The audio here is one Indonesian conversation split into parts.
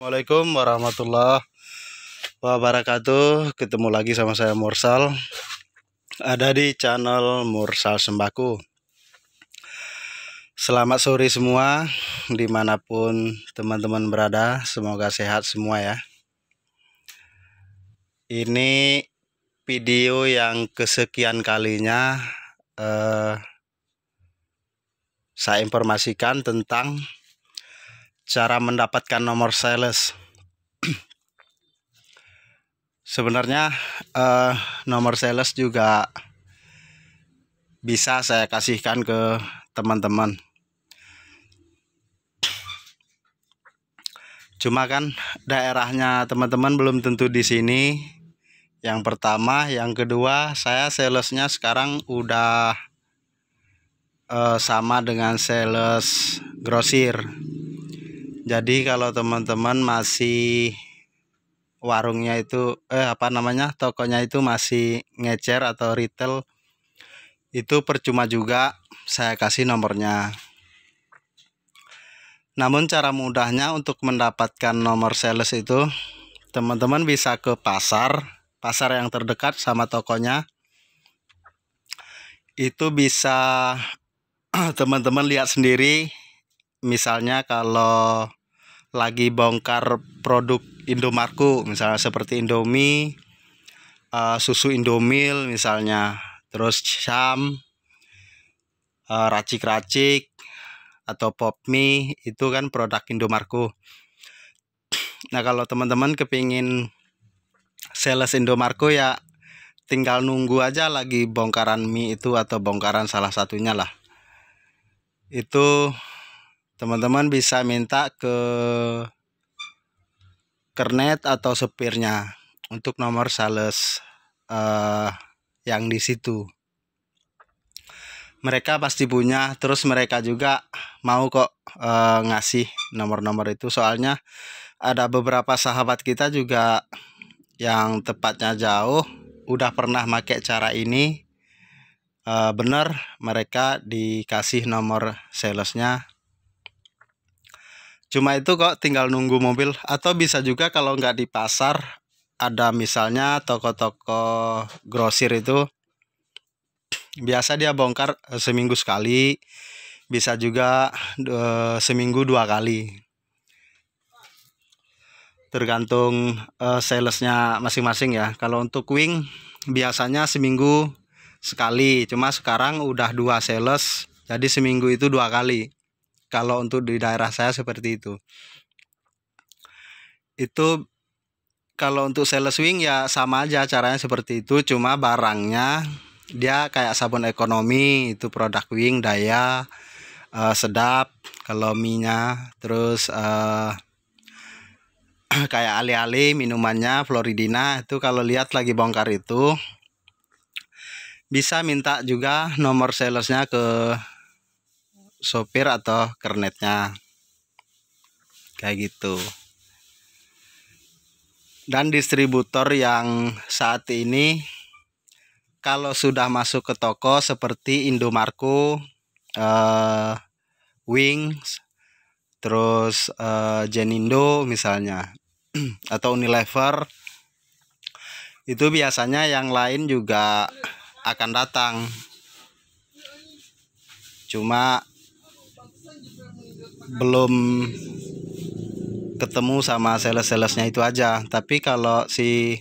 Assalamualaikum warahmatullahi wabarakatuh. Ketemu lagi sama saya Mursal. Ada di channel Mursal Sembako. Selamat sore semua, dimanapun teman-teman berada. Semoga sehat semua ya. Ini video yang kesekian kalinya saya informasikan tentang cara mendapatkan nomor sales. Sebenarnya nomor sales juga bisa saya kasihkan ke teman-teman. Cuma kan daerahnya teman-teman belum tentu di sini. Yang pertama, yang kedua, saya salesnya sekarang udah sama dengan sales grosir. Jadi kalau teman-teman masih warungnya itu tokonya itu masih ngecer atau retail, itu percuma juga saya kasih nomornya. Namun cara mudahnya untuk mendapatkan nomor sales itu, teman-teman bisa ke pasar yang terdekat sama tokonya. Itu bisa teman-teman lihat sendiri. Misalnya kalau lagi bongkar produk Indomarko, misalnya seperti Indomie, susu Indomil misalnya, terus Syam, racik-racik atau Popmie, itu kan produk Indomarko. Nah, kalau teman-teman kepingin sales Indomarko ya tinggal nunggu aja lagi bongkaran mie itu atau bongkaran salah satunya lah. Itu teman-teman bisa minta ke kernet atau supirnya untuk nomor sales yang di situ. Mereka pasti punya, terus mereka juga mau kok ngasih nomor-nomor itu. Soalnya ada beberapa sahabat kita juga yang tepatnya jauh udah pernah pakai cara ini. Bener, mereka dikasih nomor salesnya. Cuma itu kok tinggal nunggu mobil. Atau bisa juga kalau nggak di pasar, ada misalnya toko-toko grosir itu biasa dia bongkar seminggu sekali, bisa juga seminggu 2 kali, tergantung salesnya masing-masing ya. Kalau untuk wing biasanya seminggu sekali, cuma sekarang udah 2 sales, jadi seminggu itu 2 kali. Kalau untuk di daerah saya seperti itu. Itu kalau untuk sales wing ya sama aja caranya seperti itu, cuma barangnya dia kayak sabun ekonomi, itu produk wing Daya, sedap kalau mie-nya. Terus kayak alih-alih minumannya Floridina, itu kalau lihat lagi bongkar itu bisa minta juga nomor salesnya ke sopir atau kernetnya, kayak gitu. Dan distributor yang saat ini kalau sudah masuk ke toko seperti Indomarko, Wings, terus Jenindo misalnya atau Unilever, itu biasanya yang lain juga akan datang. Cuma belum ketemu sama sales-salesnya itu aja. Tapi kalau si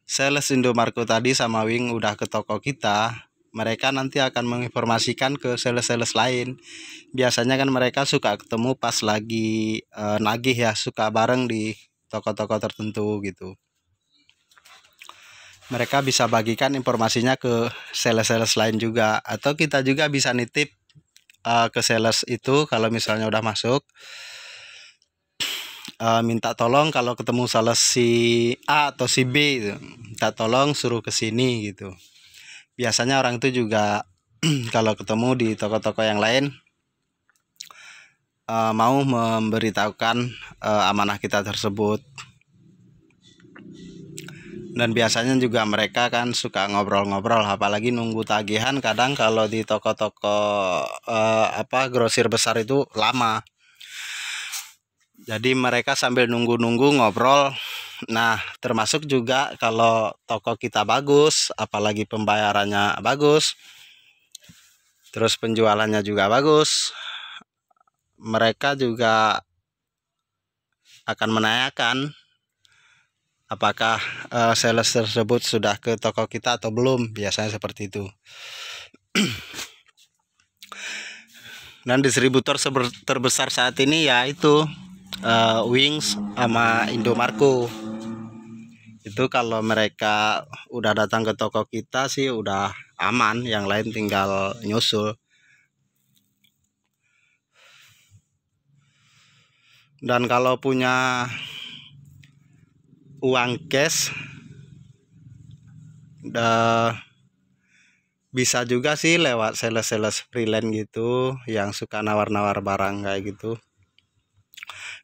sales Indomarko tadi sama Wing udah ke toko kita, mereka nanti akan menginformasikan ke sales-sales lain. Biasanya kan mereka suka ketemu pas lagi nagih ya, suka bareng di toko-toko tertentu gitu. Mereka bisa bagikan informasinya ke sales-sales lain juga, atau kita juga bisa nitip ke sales itu kalau misalnya udah masuk. Minta tolong kalau ketemu sales si A atau si B gitu, minta tolong suruh ke sini gitu. Biasanya orang itu juga kalau ketemu di toko-toko yang lain mau memberitahukan amanah kita tersebut. Dan biasanya juga mereka kan suka ngobrol-ngobrol, apalagi nunggu tagihan. Kadang kalau di toko-toko grosir besar itu lama. Jadi mereka sambil nunggu-nunggu ngobrol. Nah, termasuk juga kalau toko kita bagus, apalagi pembayarannya bagus, terus penjualannya juga bagus, mereka juga akan menanyakan apakah sales tersebut sudah ke toko kita atau belum. Biasanya seperti itu. Dan distributor terbesar saat ini yaitu Wings sama Indomarko. Itu kalau mereka udah datang ke toko kita sih udah aman, yang lain tinggal nyusul. Dan kalau punya uang cash bisa juga sih lewat sales-sales freelance gitu yang suka nawar-nawar barang kayak gitu.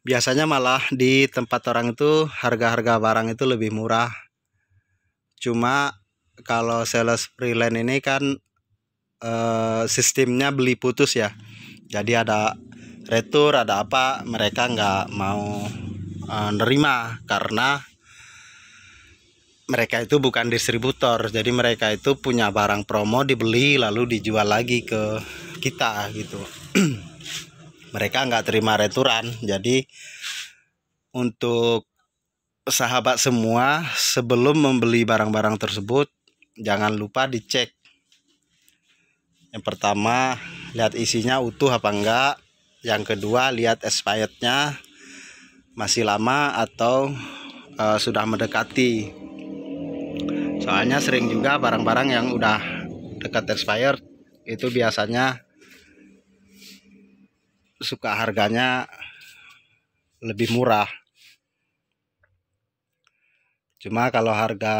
Biasanya malah di tempat orang itu harga-harga barang itu lebih murah. Cuma kalau sales freelance ini kan sistemnya beli putus ya. Jadi ada retur, ada apa, mereka nggak mau nerima karena mereka itu bukan distributor. Jadi mereka itu punya barang promo dibeli lalu dijual lagi ke kita gitu. Mereka nggak terima returan. Jadi untuk sahabat semua, sebelum membeli barang-barang tersebut jangan lupa dicek. Yang pertama, lihat isinya utuh apa enggak. Yang kedua, lihat expirednya masih lama atau sudah mendekati. Soalnya sering juga barang-barang yang udah dekat expired itu biasanya suka harganya lebih murah. Cuma kalau harga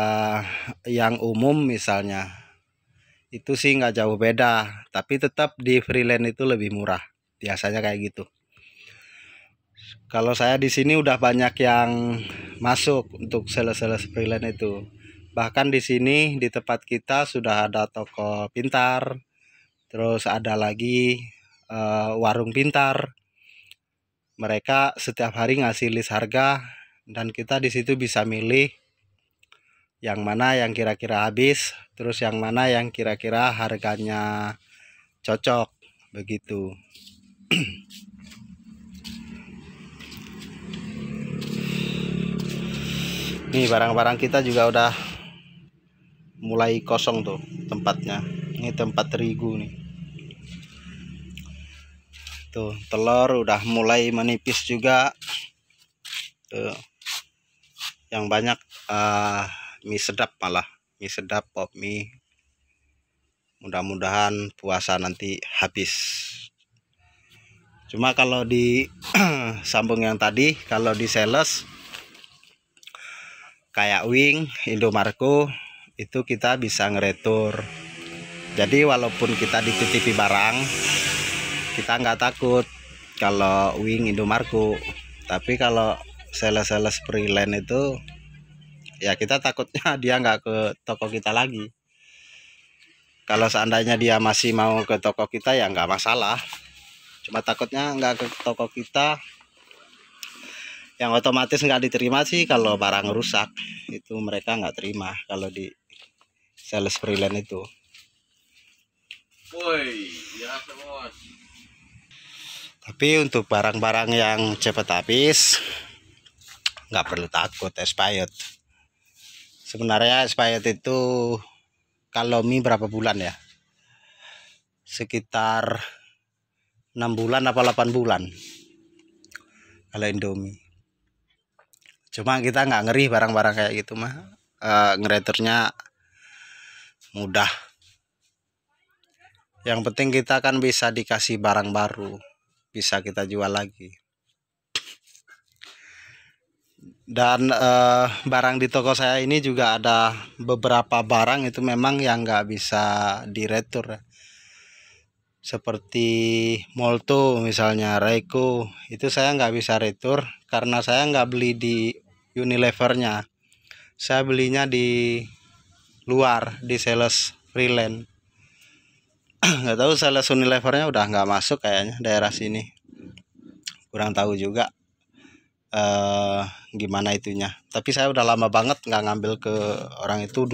yang umum misalnya itu sih nggak jauh beda, tapi tetap di freelance itu lebih murah. Biasanya kayak gitu. Kalau saya di sini udah banyak yang masuk untuk sales-sales freelance itu. Bahkan di sini di tempat kita sudah ada toko pintar, terus ada lagi warung pintar. Mereka setiap hari ngasih list harga dan kita di situ bisa milih yang mana yang kira-kira habis, terus yang mana yang kira-kira harganya cocok begitu. Nih barang-barang kita juga udah mulai kosong tuh tempatnya. Ini tempat terigu nih. Tuh telur udah mulai menipis juga. Tuh. Yang banyak mie sedap malah. Mie sedap, pop mie. Mudah-mudahan puasa nanti habis. Cuma kalau di sambung yang tadi, kalau di sales kayak Wing, Indomarko itu kita bisa ngeretur. Jadi walaupun kita dititipi barang, kita nggak takut kalau Wing, Indomarko. Tapi kalau sales-sales freelance itu ya kita takutnya dia nggak ke toko kita lagi. Kalau seandainya dia masih mau ke toko kita ya nggak masalah. Cuma takutnya nggak ke toko kita, yang otomatis nggak diterima sih kalau barang rusak. Itu mereka nggak terima kalau di sales freelance itu. Woi, biasa bos. Tapi untuk barang-barang yang cepat habis nggak perlu takut expired. Sebenarnya expired itu kalau mie berapa bulan ya? Sekitar 6 bulan apa 8 bulan kalau Indomie. Cuma kita nggak ngeri barang-barang kayak gitu mah, ngereturnya mudah. Yang penting kita kan bisa dikasih barang baru, bisa kita jual lagi. Dan barang di toko saya ini juga ada beberapa barang itu memang yang nggak bisa diretur. Seperti Molto misalnya, Reiko, itu saya nggak bisa retur karena saya nggak beli di Unilevernya. Saya belinya di luar, di sales freelance. Nggak tahu sales Unilevernya udah nggak masuk kayaknya daerah sini, kurang tahu juga. gimana itunya. Tapi saya udah lama banget nggak ngambil ke orang itu.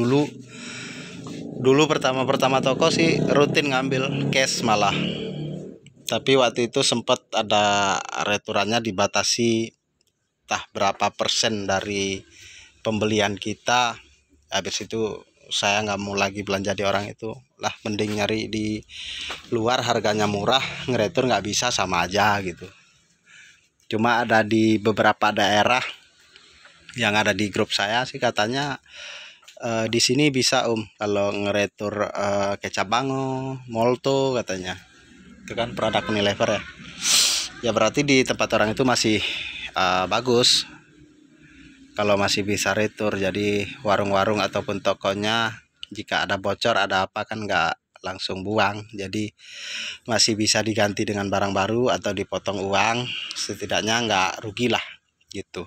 Dulu pertama toko sih rutin ngambil cash malah. Tapi waktu itu sempat ada returannya, dibatasi berapa persen dari pembelian kita. Habis itu saya nggak mau lagi belanja di orang itu lah, mending nyari di luar harganya murah, ngeretur nggak bisa, sama aja gitu. Cuma ada di beberapa daerah yang ada di grup saya sih katanya di sini bisa kalau ngeretur kecap bango, molto katanya. Itu kan produk Unilever ya. Ya berarti di tempat orang itu masih bagus kalau masih bisa retur. Jadi warung-warung ataupun tokonya jika ada bocor ada apa kan nggak langsung buang, jadi masih bisa diganti dengan barang baru atau dipotong uang, setidaknya nggak rugi lah gitu.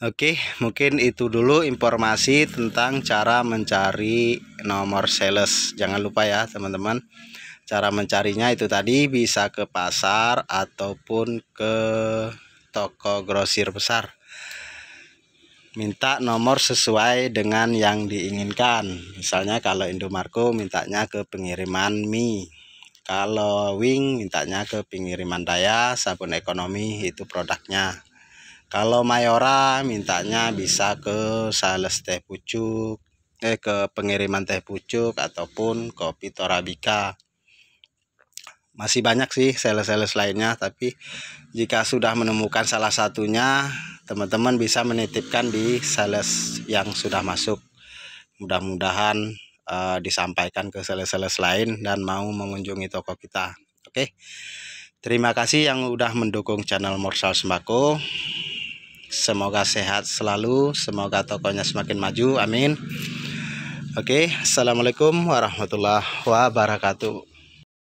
Oke, mungkin itu dulu informasi tentang cara mencari nomor sales. Jangan lupa ya teman-teman, cara mencarinya itu tadi bisa ke pasar ataupun ke toko grosir besar. Minta nomor sesuai dengan yang diinginkan. Misalnya kalau Indomarko mintanya ke pengiriman mie, kalau Wing mintanya ke pengiriman daya sabun ekonomi, itu produknya. Kalau Mayora mintanya bisa ke sales teh pucuk, ke pengiriman teh pucuk ataupun kopi Torabika. Masih banyak sih sales-sales lainnya, tapi jika sudah menemukan salah satunya, teman-teman bisa menitipkan di sales yang sudah masuk. Mudah-mudahan disampaikan ke sales-sales lain dan mau mengunjungi toko kita. Oke, terima kasih yang udah mendukung channel Morsal Sembako. Semoga sehat selalu, semoga tokonya semakin maju, amin. Oke, assalamualaikum warahmatullahi wabarakatuh.